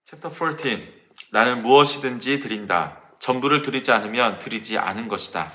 챕터 14. 나는 무엇이든지 드린다. 전부를 드리지 않으면 드리지 않은 것이다.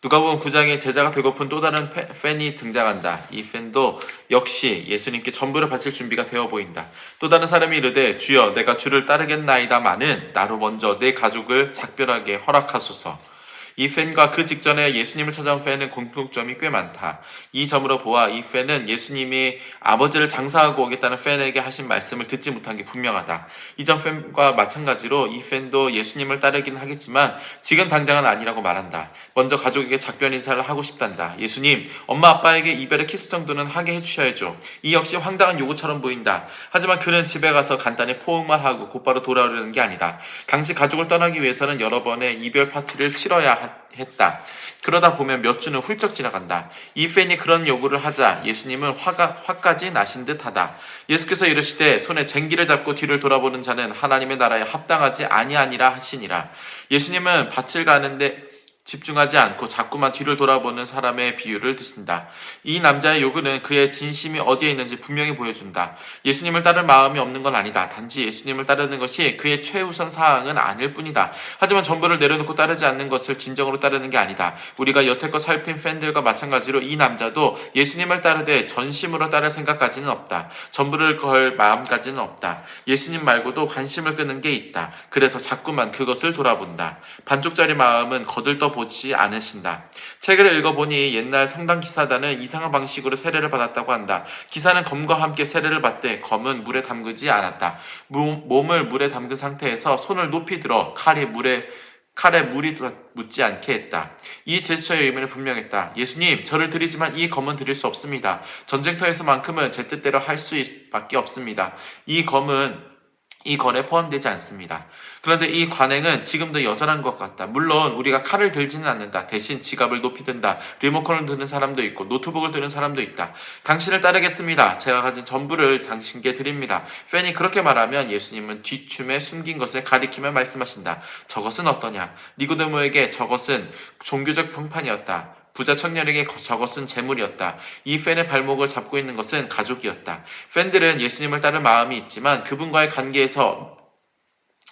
누가복음 9장에 제자가 되고픈 또 다른 팬이 등장한다. 이 팬도 역시 예수님께 전부를 바칠 준비가 되어 보인다. 또 다른 사람이 이르되 주여 내가 주를 따르겠나이다마는 나로 먼저 내 가족을 작별하게 허락하소서. 이 팬과 그 직전에 예수님을 찾아온 팬은 공통점이 꽤 많다. 이 점으로 보아 이 팬은 예수님이 아버지를 장사하고 오겠다는 팬에게 하신 말씀을 듣지 못한 게 분명하다. 이전 팬과 마찬가지로 이 팬도 예수님을 따르긴 하겠지만 지금 당장은 아니라고 말한다. 먼저 가족에게 작별 인사를 하고 싶단다. 예수님, 엄마 아빠에게 이별의 키스 정도는 하게 해주셔야죠. 이 역시 황당한 요구처럼 보인다. 하지만 그는 집에 가서 간단히 포옹만 하고 곧바로 돌아오려는 게 아니다. 당시 가족을 떠나기 위해서는 여러 번의 이별 파티를 치러야 했다. 그러다 보면 몇 주는 훌쩍 지나간다. 이 팬이 그런 요구를 하자 예수님은 화까지 나신 듯하다. 예수께서 이르시되 손에 쟁기를 잡고 뒤를 돌아보는 자는 하나님의 나라에 합당하지 아니하니라 하시니라. 예수님은 밭을 가는데 집중하지 않고 자꾸만 뒤를 돌아보는 사람의 비유를 드신다. 이 남자의 요구는 그의 진심이 어디에 있는지 분명히 보여준다. 예수님을 따를 마음이 없는 건 아니다. 단지 예수님을 따르는 것이 그의 최우선 사항은 아닐 뿐이다. 하지만 전부를 내려놓고 따르지 않는 것을 진정으로 따르는 게 아니다. 우리가 여태껏 살핀 팬들과 마찬가지로 이 남자도 예수님을 따르되 전심으로 따를 생각까지는 없다. 전부를 걸 마음까지는 없다. 예수님 말고도 관심을 끄는 게 있다. 그래서 자꾸만 그것을 돌아본다. 반쪽짜리 마음은 거들떠 보지 않으신다. 책을 읽어보니 옛날 성당 기사단은 이상한 방식으로 세례를 받았다고 한다. 기사는 검과 함께 세례를 받되 검은 물에 담그지 않았다. 몸을 물에 담근 상태에서 손을 높이 들어 칼에 물이 묻지 않게 했다. 이 제스처의 의미는 분명했다. 예수님, 저를 드리지만 이 검은 드릴 수 없습니다. 전쟁터에서만큼은 제 뜻대로 할 수밖에 없습니다. 이 건에 포함되지 않습니다. 그런데 이 관행은 지금도 여전한 것 같다. 물론 우리가 칼을 들지는 않는다. 대신 지갑을 높이 든다. 리모컨을 드는 사람도 있고 노트북을 드는 사람도 있다. 당신을 따르겠습니다. 제가 가진 전부를 당신께 드립니다. 팬이 그렇게 말하면 예수님은 뒷춤에 숨긴 것을 가리키며 말씀하신다. 저것은 어떠냐? 니고데모에게 저것은 종교적 평판이었다. 부자 청년에게 저것은 재물이었다. 이 팬의 발목을 잡고 있는 것은 가족이었다. 팬들은 예수님을 따를 마음이 있지만 그분과의 관계에서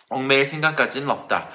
얽매일 생각까지는 없다.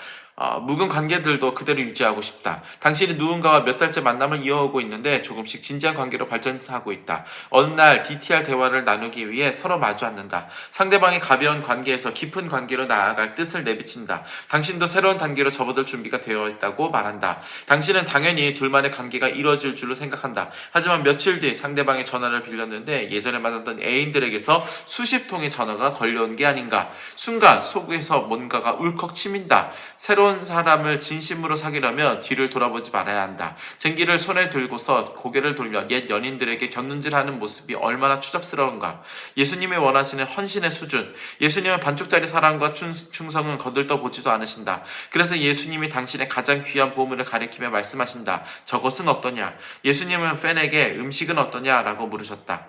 묵은 관계들도 그대로 유지하고 싶다. 당신이 누군가와 몇 달째 만남을 이어오고 있는데 조금씩 진지한 관계로 발전하고 있다. 어느 날 DTR 대화를 나누기 위해 서로 마주 앉는다. 상대방이 가벼운 관계에서 깊은 관계로 나아갈 뜻을 내비친다. 당신도 새로운 단계로 접어들 준비가 되어 있다고 말한다. 당신은 당연히 둘만의 관계가 이루어질 줄로 생각한다. 하지만 며칠 뒤 상대방의 전화를 빌렸는데 예전에 만났던 애인들에게서 수십 통의 전화가 걸려온 게 아닌가. 순간 속에서 뭔가가 울컥 치민다. 새로운 사람을 진심으로 사귀려면 뒤를 돌아보지 말아야 한다. 쟁기를 손에 들고서 고개를 돌려 옛 연인들에게 곁눈질하는 모습이 얼마나 추잡스러운가. 예수님이 원하시는 헌신의 수준. 예수님은 반쪽짜리 사랑과 충성은 거들떠보지도 않으신다. 그래서 예수님이 당신의 가장 귀한 보물을 가리키며 말씀하신다. 저것은 어떠냐? 예수님은 팬에게 음식은 어떠냐라고 물으셨다.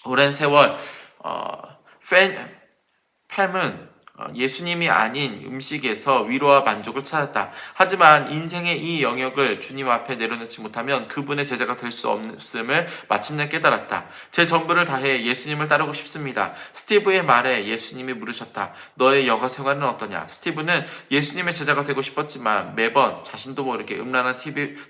오랜 세월 팸은 예수님이 아닌 음식에서 위로와 만족을 찾았다. 하지만 인생의 이 영역을 주님 앞에 내려놓지 못하면 그분의 제자가 될 수 없음을 마침내 깨달았다. 제 전부를 다해 예수님을 따르고 싶습니다. 스티브의 말에 예수님이 물으셨다. 너의 여가 생활은 어떠냐? 스티브는 예수님의 제자가 되고 싶었지만 매번 자신도 모르게 음란한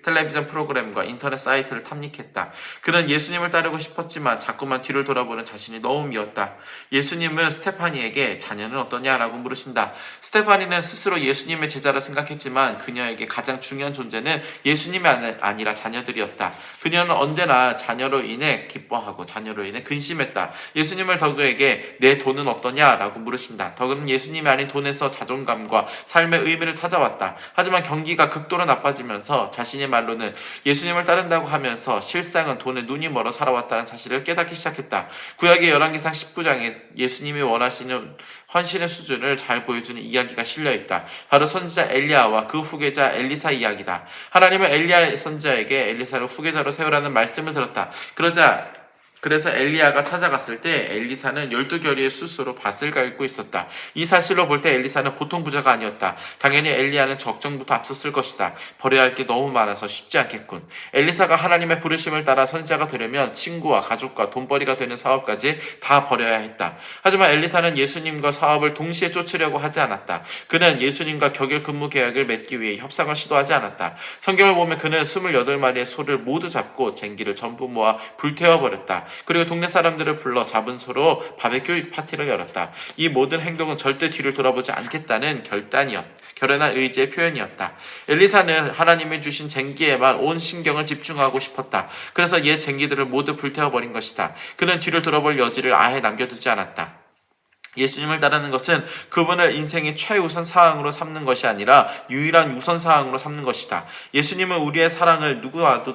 텔레비전 프로그램과 인터넷 사이트를 탐닉했다. 그는 예수님을 따르고 싶었지만 자꾸만 뒤를 돌아보는 자신이 너무 미웠다. 예수님은 스테파니에게 자녀는 어떠냐? 라고 물으신다. 스테파니는 스스로 예수님의 제자라 생각했지만 그녀에게 가장 중요한 존재는 예수님이 아니라 자녀들이었다. 그녀는 언제나 자녀로 인해 기뻐하고 자녀로 인해 근심했다. 예수님을 덕에게 내 돈은 어떠냐? 라고 물으신다. 덕은 예수님이 아닌 돈에서 자존감과 삶의 의미를 찾아왔다. 하지만 경기가 극도로 나빠지면서 자신의 말로는 예수님을 따른다고 하면서 실상은 돈에 눈이 멀어 살아왔다는 사실을 깨닫기 시작했다. 구약의 열왕기상 19장에 예수님이 원하시는 헌신의 수준을 잘 보여주는 이야기가 실려있다. 바로 선지자 엘리야와 그 후계자 엘리사 이야기다. 하나님은 엘리야 선지자에게 엘리사를 후계자로 세우라는 말씀을 들었다. 그러자 그래서 엘리야가 찾아갔을 때 엘리사는 12결의의 숫소로 밭을 갈고 있었다. 이 사실로 볼 때 엘리사는 보통 부자가 아니었다. 당연히 엘리야는 적정부터 앞섰을 것이다. 버려야 할 게 너무 많아서 쉽지 않겠군. 엘리사가 하나님의 부르심을 따라 선지자가 되려면 친구와 가족과 돈벌이가 되는 사업까지 다 버려야 했다. 하지만 엘리사는 예수님과 사업을 동시에 쫓으려고 하지 않았다. 그는 예수님과 격일 근무 계약을 맺기 위해 협상을 시도하지 않았다. 성경을 보면 그는 28마리의 소를 모두 잡고 쟁기를 전부 모아 불태워버렸다. 그리고 동네 사람들을 불러 잡은 소로 바베큐 파티를 열었다. 이 모든 행동은 절대 뒤를 돌아보지 않겠다는 결연한 의지의 표현이었다. 엘리사는 하나님이 주신 쟁기에만 온 신경을 집중하고 싶었다. 그래서 옛 쟁기들을 모두 불태워버린 것이다. 그는 뒤를 돌아볼 여지를 아예 남겨두지 않았다. 예수님을 따르는 것은 그분을 인생의 최우선 사항으로 삼는 것이 아니라 유일한 우선 사항으로 삼는 것이다. 예수님은 우리의 사랑을 누구와도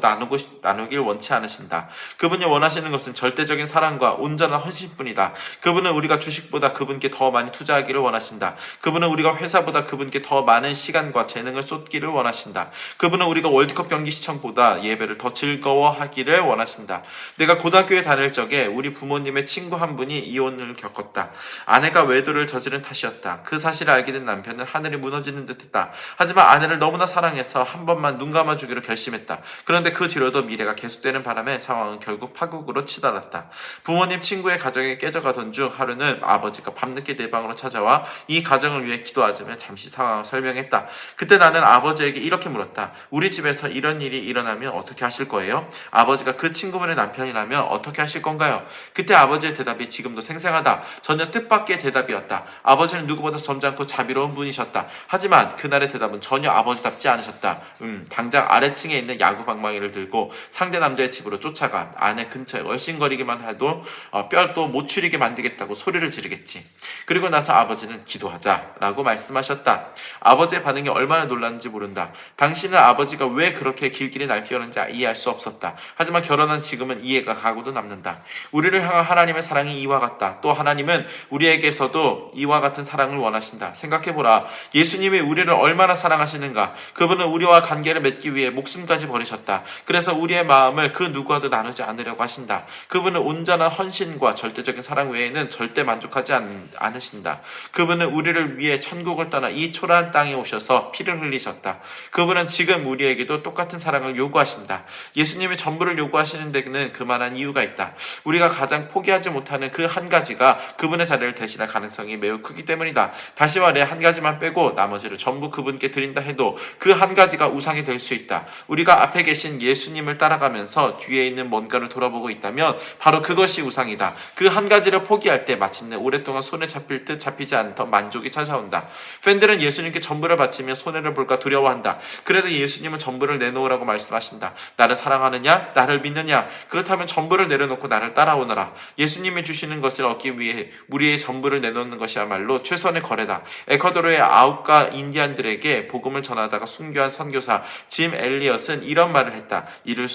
나누길 원치 않으신다. 그분이 원하시는 것은 절대적인 사랑과 온전한 헌신뿐이다. 그분은 우리가 주식보다 그분께 더 많이 투자하기를 원하신다. 그분은 우리가 회사보다 그분께 더 많은 시간과 재능을 쏟기를 원하신다. 그분은 우리가 월드컵 경기 시청보다 예배를 더 즐거워하기를 원하신다. 내가 고등학교에 다닐 적에 우리 부모님의 친구 한 분이 이혼을 겪었다. 아내가 외도를 저지른 탓이었다. 그 사실을 알게 된 남편은 하늘이 무너지는 듯했다. 하지만 아내를 너무나 사랑해서 한 번만 눈 감아주기로 결심했다. 그런데 그 뒤로도 미래가 계속되는 바람에 상황은 결국 파국으로 치달았다. 부모님 친구의 가정이 깨져가던 중 하루는 아버지가 밤늦게 내 방으로 찾아와 이 가정을 위해 기도하자며 잠시 상황을 설명했다. 그때 나는 아버지에게 이렇게 물었다. 우리 집에서 이런 일이 일어나면 어떻게 하실 거예요? 아버지가 그 친구분의 남편이라면 어떻게 하실 건가요? 그때 아버지의 대답이 지금도 생생하다. 전혀 뜻밖의 대답이었다. 아버지는 누구보다 점잖고 자비로운 분이셨다. 하지만 그날의 대답은 전혀 아버지답지 않으셨다. 당장 아래층에 있는 야구 방망이를 들고 상대 남자의 집으로 쫓아가 아내 근처에 얼씬거리기만 해도 뼈도 못 추리게 만들겠다고 소리를 지르겠지. 그리고 나서 아버지는 기도하자라고 말씀하셨다. 아버지의 반응이 얼마나 놀랐는지 모른다. 당신은 아버지가 왜 그렇게 길길이 날뛰었는지 이해할 수 없었다. 하지만 결혼한 지금은 이해가 가고도 남는다. 우리를 향한 하나님의 사랑이 이와 같다. 또 하나님은 우리에게서도 이와 같은 사랑을 원하신다. 생각해보라. 예수님이 우리를 얼마나 사랑하시는가. 그분은 우리와 관계를 맺기 위해 목숨까지 버리셨다. 그래서 우리의 마음을 그 누구와도 나누지 않으려고 하신다. 그분은 온전한 헌신과 절대적인 사랑 외에는 절대 만족하지 않으신다. 그분은 우리를 위해 천국을 떠나 이 초라한 땅에 오셔서 피를 흘리셨다. 그분은 지금 우리에게도 똑같은 사랑을 요구하신다. 예수님이 전부를 요구하시는 데는 그만한 이유가 있다. 우리가 가장 포기하지 못하는 그 한 가지가 그분의 자리를 대신할 가능성이 매우 크기 때문이다. 다시 말해 한 가지만 빼고 나머지를 전부 그분께 드린다 해도 그 한 가지가 우상이 될 수 있다. 우리가 앞에 계신 예수님을 따라가면서 뒤에 있는 뭔가를 돌아보고 있다면 바로 그것이 우상이다. 그 한 가지를 포기할 때 마침내 오랫동안 손에 잡힐 듯 잡히지 않던 만족이 찾아온다. 팬들은 예수님께 전부를 바치며 손해를 볼까 두려워한다. 그래도 예수님은 전부를 내놓으라고 말씀하신다. 나를 사랑하느냐? 나를 믿느냐? 그렇다면 전부를 내려놓고 나를 따라오너라. 예수님이 주시는 것을 얻기 위해 우리의 전부를 내놓는 것이야말로 최선의 거래다. 에콰도르의 아우카 인디안들에게 복음을 전하다가 순교한 선교사 짐 엘리엇은 이런 말을 했다. 이룰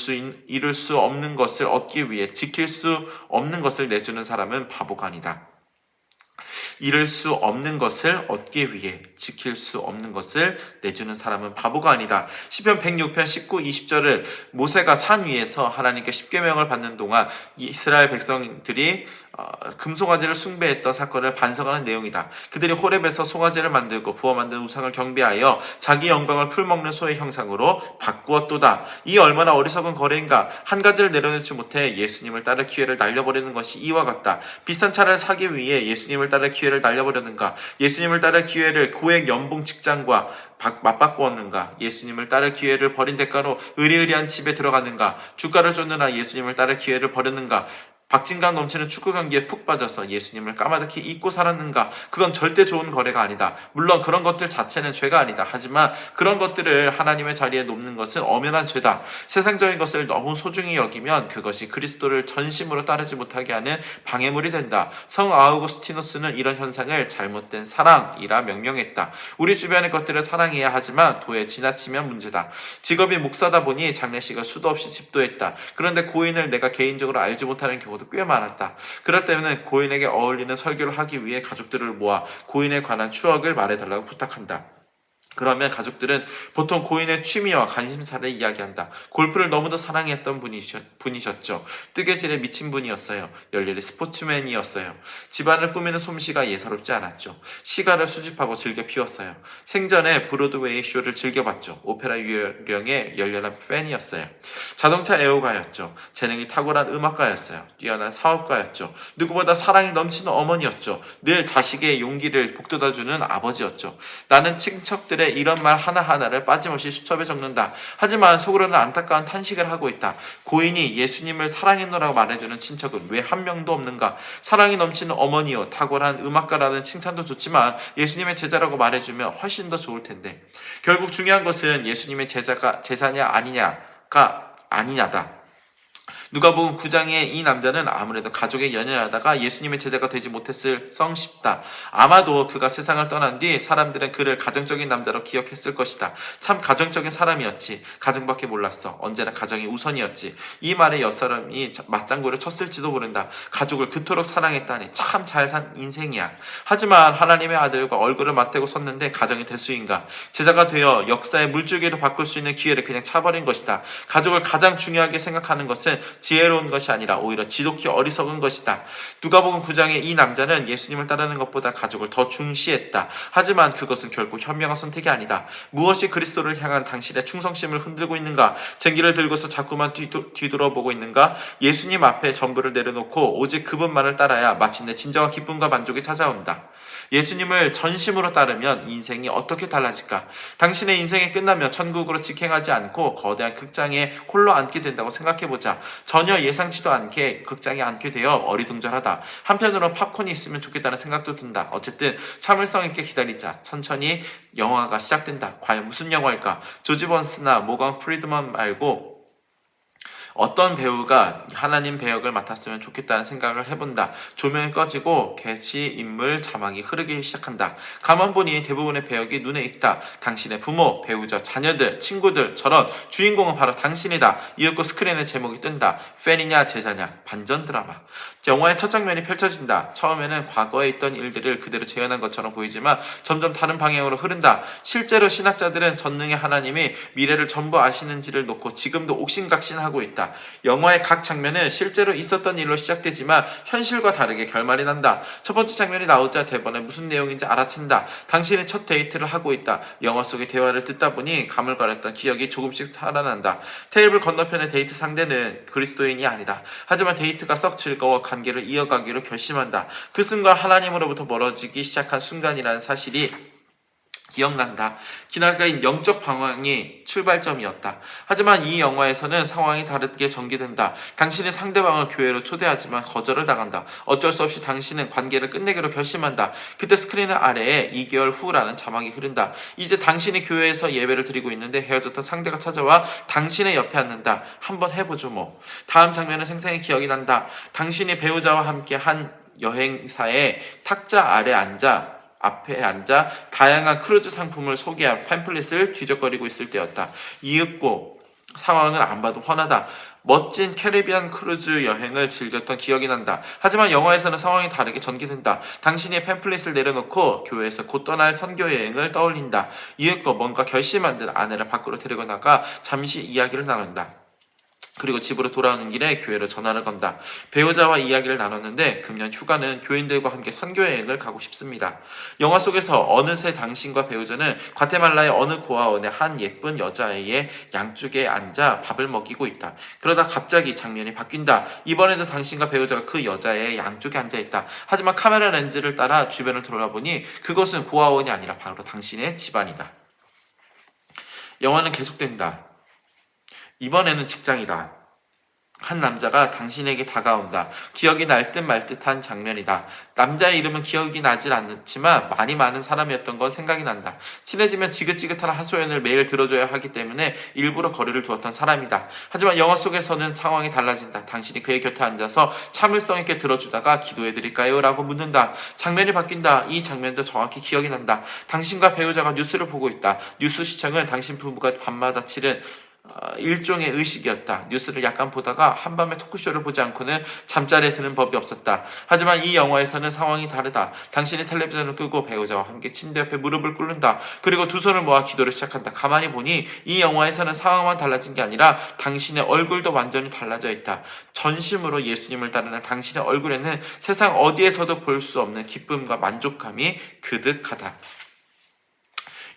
수 없는 것을 얻기 위해 지킬 수 없는 것을 내주는 사람은 바보가 아니다. 이룰 수 없는 것을 얻기 위해 지킬 수 없는 것을 내주는 사람은 바보가 아니다. 시편 106편 19, 20절을 모세가 산 위에서 하나님께 십계명을 받는 동안 이스라엘 백성들이 금송아지를 숭배했던 사건을 반성하는 내용이다. 그들이 호렙에서 송아지를 만들고 부어 만든 우상을 경배하여 자기 영광을 풀먹는 소의 형상으로 바꾸었도다. 이 얼마나 어리석은 거래인가. 한 가지를 내려놓지 못해 예수님을 따를 기회를 날려버리는 것이 이와 같다. 비싼 차를 사기 위해 예수님을 따를 기회를 날려버렸는가. 예수님을 따를 기회를 고액 연봉 직장과 맞바꾸었는가. 예수님을 따를 기회를 버린 대가로 의리의리한 집에 들어갔는가. 주가를 쫓느라 예수님을 따를 기회를 버렸는가. 박진감 넘치는 축구 경기에 푹 빠져서 예수님을 까마득히 잊고 살았는가. 그건 절대 좋은 거래가 아니다. 물론 그런 것들 자체는 죄가 아니다. 하지만 그런 것들을 하나님의 자리에 놓는 것은 엄연한 죄다. 세상적인 것을 너무 소중히 여기면 그것이 그리스도를 전심으로 따르지 못하게 하는 방해물이 된다. 성 아우구스티누스는 이런 현상을 잘못된 사랑이라 명명했다. 우리 주변의 것들을 사랑해야 하지만 도에 지나치면 문제다. 직업이 목사다 보니 장례식을 수도 없이 집도했다. 그런데 고인을 내가 개인적으로 알지 못하는 경우도 꽤 많았다. 그럴 때는 고인에게 어울리는 설교를 하기 위해 가족들을 모아 고인에 관한 추억을 말해달라고 부탁한다. 그러면 가족들은 보통 고인의 취미와 관심사를 이야기한다. 골프를 너무도 사랑했던 분이셨죠. 뜨개질에 미친 분이었어요. 열렬히 스포츠맨이었어요. 집안을 꾸미는 솜씨가 예사롭지 않았죠. 시가를 수집하고 즐겨 피웠어요. 생전에 브로드웨이 쇼를 즐겨봤죠. 오페라 유령의 열렬한 팬이었어요. 자동차 애호가였죠. 재능이 탁월한 음악가였어요. 뛰어난 사업가였죠. 누구보다 사랑이 넘치는 어머니였죠. 늘 자식의 용기를 북돋아주는 아버지였죠. 나는 친척들의 이런 말 하나하나를 빠짐없이 수첩에 적는다. 하지만 속으로는 안타까운 탄식을 하고 있다. 고인이 예수님을 사랑했노라고 말해주는 친척은 왜 한 명도 없는가? 사랑이 넘치는 어머니요, 탁월한 음악가라는 칭찬도 좋지만 예수님의 제자라고 말해주면 훨씬 더 좋을 텐데. 결국 중요한 것은 예수님의 제자가 제자냐 아니냐가 아니냐다. 누가복음 9장의 이 남자는 아무래도 가족에 연연하다가 예수님의 제자가 되지 못했을 성쉽다. 아마도 그가 세상을 떠난 뒤 사람들은 그를 가정적인 남자로 기억했을 것이다. 참 가정적인 사람이었지. 가정밖에 몰랐어. 언제나 가정이 우선이었지. 이 말에 옆사람이 맞장구를 쳤을지도 모른다. 가족을 그토록 사랑했다니 참 잘 산 인생이야. 하지만 하나님의 아들과 얼굴을 맞대고 섰는데 가정이 대수인가. 제자가 되어 역사의 물줄기를 바꿀 수 있는 기회를 그냥 차버린 것이다. 가족을 가장 중요하게 생각하는 것은 지혜로운 것이 아니라 오히려 지독히 어리석은 것이다. 누가복음 9장의 이 남자는 예수님을 따르는 것보다 가족을 더 중시했다. 하지만 그것은 결코 현명한 선택이 아니다. 무엇이 그리스도를 향한 당신의 충성심을 흔들고 있는가? 쟁기를 들고서 자꾸만 뒤돌아보고 있는가? 예수님 앞에 전부를 내려놓고 오직 그분만을 따라야 마침내 진정한 기쁨과 만족이 찾아온다. 예수님을 전심으로 따르면 인생이 어떻게 달라질까? 당신의 인생이 끝나면 천국으로 직행하지 않고 거대한 극장에 홀로 앉게 된다고 생각해보자. 전혀 예상치도 않게 극장에 앉게 되어 어리둥절하다. 한편으로는 팝콘이 있으면 좋겠다는 생각도 든다. 어쨌든 참을성 있게 기다리자. 천천히 영화가 시작된다. 과연 무슨 영화일까? 조지 번스나 모건 프리드먼 말고 어떤 배우가 하나님 배역을 맡았으면 좋겠다는 생각을 해본다. 조명이 꺼지고 게시 인물 자막이 흐르기 시작한다. 가만 보니 대부분의 배역이 눈에 익다. 당신의 부모, 배우자, 자녀들, 친구들, 저런 주인공은 바로 당신이다. 이윽고 스크린에 제목이 뜬다. 팬이냐 제자냐 반전 드라마. 영화의 첫 장면이 펼쳐진다. 처음에는 과거에 있던 일들을 그대로 재현한 것처럼 보이지만 점점 다른 방향으로 흐른다. 실제로 신학자들은 전능의 하나님이 미래를 전부 아시는지를 놓고 지금도 옥신각신하고 있다. 영화의 각 장면은 실제로 있었던 일로 시작되지만 현실과 다르게 결말이 난다. 첫 번째 장면이 나오자 대본에 무슨 내용인지 알아챈다. 당신이 첫 데이트를 하고 있다. 영화 속의 대화를 듣다 보니 가물가렸던 기억이 조금씩 살아난다. 테이블 건너편의 데이트 상대는 그리스도인이 아니다. 하지만 데이트가 썩 즐거워 관계를 이어가기로 결심한다. 그 순간 하나님으로부터 멀어지기 시작한 순간이라는 사실이 기억난다. 기나긴 영적 방황이 출발점이었다. 하지만 이 영화에서는 상황이 다르게 전개된다. 당신은 상대방을 교회로 초대하지만 거절을 당한다. 어쩔 수 없이 당신은 관계를 끝내기로 결심한다. 그때 스크린 아래에 2개월 후라는 자막이 흐른다. 이제 당신이 교회에서 예배를 드리고 있는데 헤어졌던 상대가 찾아와 당신의 옆에 앉는다. 한번 해보죠 뭐. 다음 장면은 생생히 기억이 난다. 당신이 배우자와 함께 한 여행사의 탁자 앞에 앉아 다양한 크루즈 상품을 소개한 팸플릿을 뒤적거리고 있을 때였다. 이윽고 상황을 안 봐도 훤하다. 멋진 캐리비안 크루즈 여행을 즐겼던 기억이 난다. 하지만 영화에서는 상황이 다르게 전개된다. 당신이 팸플릿을 내려놓고 교회에서 곧 떠날 선교 여행을 떠올린다. 이윽고 뭔가 결심한 듯 아내를 밖으로 데리고 나가 잠시 이야기를 나눈다. 그리고 집으로 돌아오는 길에 교회로 전화를 건다. 배우자와 이야기를 나눴는데 금년 휴가는 교인들과 함께 선교여행을 가고 싶습니다. 영화 속에서 어느새 당신과 배우자는 과테말라의 어느 고아원의 한 예쁜 여자아이의 양쪽에 앉아 밥을 먹이고 있다. 그러다 갑자기 장면이 바뀐다. 이번에도 당신과 배우자가 그 여자의 양쪽에 앉아있다. 하지만 카메라 렌즈를 따라 주변을 돌아보니 그것은 고아원이 아니라 바로 당신의 집안이다. 영화는 계속된다. 이번에는 직장이다. 한 남자가 당신에게 다가온다. 기억이 날 듯 말 듯한 장면이다. 남자의 이름은 기억이 나질 않지만 많이 많은 사람이었던 건 생각이 난다. 친해지면 지긋지긋한 하소연을 매일 들어줘야 하기 때문에 일부러 거리를 두었던 사람이다. 하지만 영화 속에서는 상황이 달라진다. 당신이 그의 곁에 앉아서 참을성 있게 들어주다가 기도해드릴까요? 라고 묻는다. 장면이 바뀐다. 이 장면도 정확히 기억이 난다. 당신과 배우자가 뉴스를 보고 있다. 뉴스 시청은 당신 부부가 밤마다 치른 일종의 의식이었다. 뉴스를 약간 보다가 한밤에 토크쇼를 보지 않고는 잠자리에 드는 법이 없었다. 하지만 이 영화에서는 상황이 다르다. 당신이 텔레비전을 끄고 배우자와 함께 침대 옆에 무릎을 꿇는다. 그리고 두 손을 모아 기도를 시작한다. 가만히 보니 이 영화에서는 상황만 달라진 게 아니라 당신의 얼굴도 완전히 달라져 있다. 전심으로 예수님을 따르는 당신의 얼굴에는 세상 어디에서도 볼 수 없는 기쁨과 만족감이 그득하다.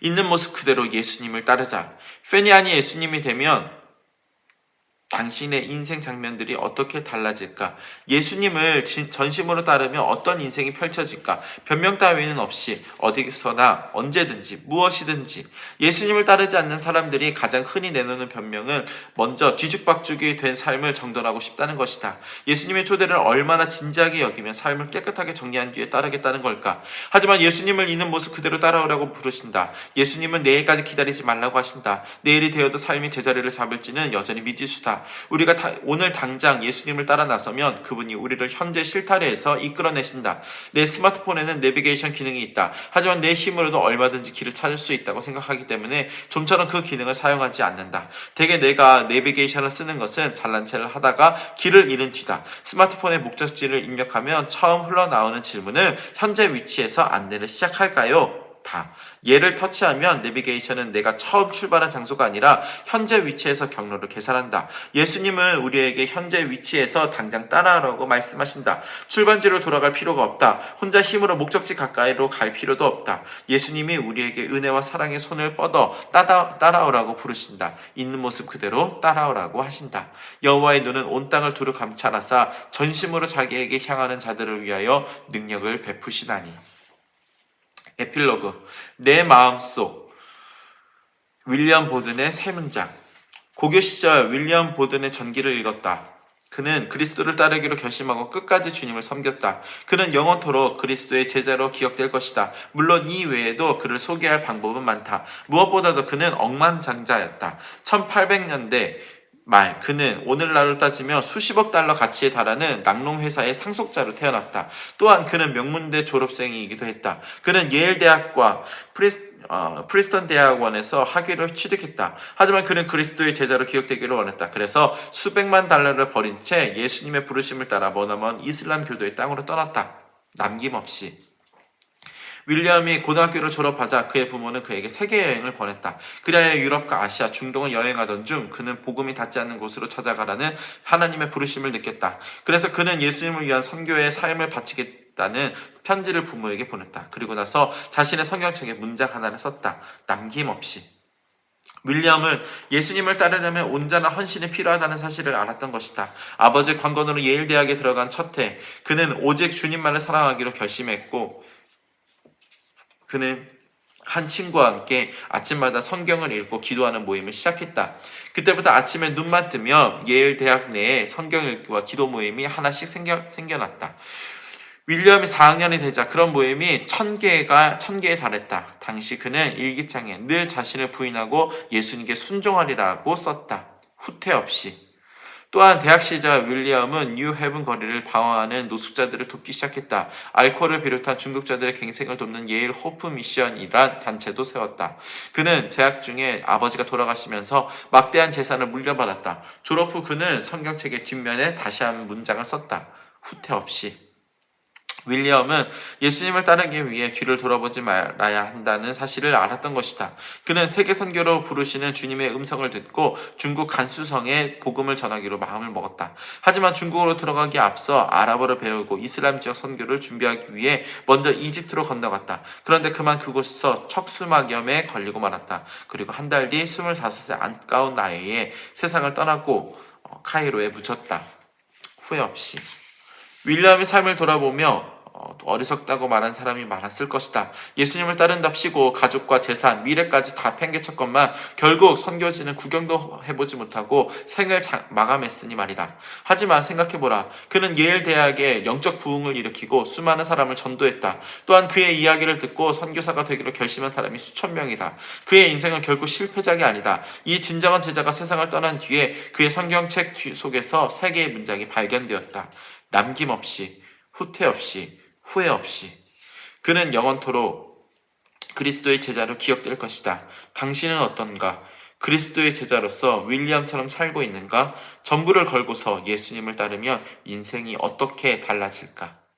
있는 모습 그대로 예수님을 따르자. 팬이 아닌 예수님이 되면 당신의 인생 장면들이 어떻게 달라질까? 예수님을 전심으로 따르면 어떤 인생이 펼쳐질까? 변명 따위는 없이 어디서나 언제든지 무엇이든지. 예수님을 따르지 않는 사람들이 가장 흔히 내놓는 변명은 먼저 뒤죽박죽이 된 삶을 정돈하고 싶다는 것이다. 예수님의 초대를 얼마나 진지하게 여기면 삶을 깨끗하게 정리한 뒤에 따르겠다는 걸까? 하지만 예수님을 있는 모습 그대로 따라오라고 부르신다. 예수님은 내일까지 기다리지 말라고 하신다. 내일이 되어도 삶이 제자리를 잡을지는 여전히 미지수다. 우리가 오늘 당장 예수님을 따라 나서면 그분이 우리를 현재 실타래에서 이끌어내신다. 내 스마트폰에는 내비게이션 기능이 있다. 하지만 내 힘으로도 얼마든지 길을 찾을 수 있다고 생각하기 때문에 좀처럼 그 기능을 사용하지 않는다. 대개 내가 내비게이션을 쓰는 것은 잘난 체를 하다가 길을 잃은 뒤다. 스마트폰의 목적지를 입력하면 처음 흘러나오는 질문은 현재 위치에서 안내를 시작할까요? 다. 얘를 터치하면 내비게이션은 내가 처음 출발한 장소가 아니라 현재 위치에서 경로를 계산한다. 예수님은 우리에게 현재 위치에서 당장 따라하라고 말씀하신다. 출발지로 돌아갈 필요가 없다. 혼자 힘으로 목적지 가까이로 갈 필요도 없다. 예수님이 우리에게 은혜와 사랑의 손을 뻗어 따라오라고 부르신다. 있는 모습 그대로 따라오라고 하신다. 여호와의 눈은 온 땅을 두루 감찰하사 전심으로 자기에게 향하는 자들을 위하여 능력을 베푸시나니. 에필로그. 내 마음속. 윌리엄 보든의 세 문장. 고교 시절 윌리엄 보든의 전기를 읽었다. 그는 그리스도를 따르기로 결심하고 끝까지 주님을 섬겼다. 그는 영원토록 그리스도의 제자로 기억될 것이다. 물론 이 외에도 그를 소개할 방법은 많다. 무엇보다도 그는 억만장자였다. 1800년대 말 그는 오늘날로 따지면 수십억 달러 가치에 달하는 낙농회사의 상속자로 태어났다. 또한 그는 명문대 졸업생이기도 했다. 그는 예일 대학과 프리스턴 대학원에서 학위를 취득했다. 하지만 그는 그리스도의 제자로 기억되기를 원했다. 그래서 수백만 달러를 버린 채 예수님의 부르심을 따라 머나먼 이슬람 교도의 땅으로 떠났다. 남김없이. 윌리엄이 고등학교를 졸업하자 그의 부모는 그에게 세계 여행을 권했다. 그리하여 유럽과 아시아, 중동을 여행하던 중 그는 복음이 닿지 않는 곳으로 찾아가라는 하나님의 부르심을 느꼈다. 그래서 그는 예수님을 위한 선교의 삶을 바치겠다는 편지를 부모에게 보냈다. 그리고 나서 자신의 성경책에 문장 하나를 썼다. 남김없이. 윌리엄은 예수님을 따르려면 온전한 헌신이 필요하다는 사실을 알았던 것이다. 아버지의 관건으로 예일 대학에 들어간 첫 해, 그는 오직 주님만을 사랑하기로 결심했고 그는 한 친구와 함께 아침마다 성경을 읽고 기도하는 모임을 시작했다. 그때부터 아침에 눈만 뜨면 예일 대학 내에 성경 읽기와 기도 모임이 하나씩 생겨났다. 윌리엄이 4학년이 되자 그런 모임이 1000개에 달했다. 당시 그는 일기장에 늘 자신을 부인하고 예수님께 순종하리라고 썼다. 후퇴 없이. 또한 대학 시절 윌리엄은 뉴헤븐 거리를 방황하는 노숙자들을 돕기 시작했다. 알코올을 비롯한 중독자들의 갱생을 돕는 예일 호프 미션이란 단체도 세웠다. 그는 재학 중에 아버지가 돌아가시면서 막대한 재산을 물려받았다. 졸업 후 그는 성경책의 뒷면에 다시 한 문장을 썼다. 후퇴 없이. 윌리엄은 예수님을 따르기 위해 뒤를 돌아보지 말아야 한다는 사실을 알았던 것이다. 그는 세계 선교로 부르시는 주님의 음성을 듣고 중국 간수성에 복음을 전하기로 마음을 먹었다. 하지만 중국으로 들어가기에 앞서 아랍어를 배우고 이슬람 지역 선교를 준비하기 위해 먼저 이집트로 건너갔다. 그런데 그만 그곳에서 척수막염에 걸리고 말았다. 그리고 한 달 뒤 25세 안가운 나이에 세상을 떠났고 카이로에 묻혔다. 후회 없이. 윌리엄의 삶을 돌아보며 어리석다고 말한 사람이 많았을 것이다. 예수님을 따른답시고 가족과 재산, 미래까지 다 팽개쳤건만 결국 선교지는 구경도 해보지 못하고 생을 마감했으니 말이다. 하지만 생각해보라. 그는 예일 대학에 영적 부흥을 일으키고 수많은 사람을 전도했다. 또한 그의 이야기를 듣고 선교사가 되기로 결심한 사람이 수천 명이다. 그의 인생은 결국 실패작이 아니다. 이 진정한 제자가 세상을 떠난 뒤에 그의 성경책 속에서 세 개의 문장이 발견되었다. 남김없이, 후퇴 없이, 후회 없이. 그는 영원토록 그리스도의 제자로 기억될 것이다. 당신은 어떤가? 그리스도의 제자로서 윌리엄처럼 살고 있는가? 전부를 걸고서 예수님을 따르면 인생이 어떻게 달라질까?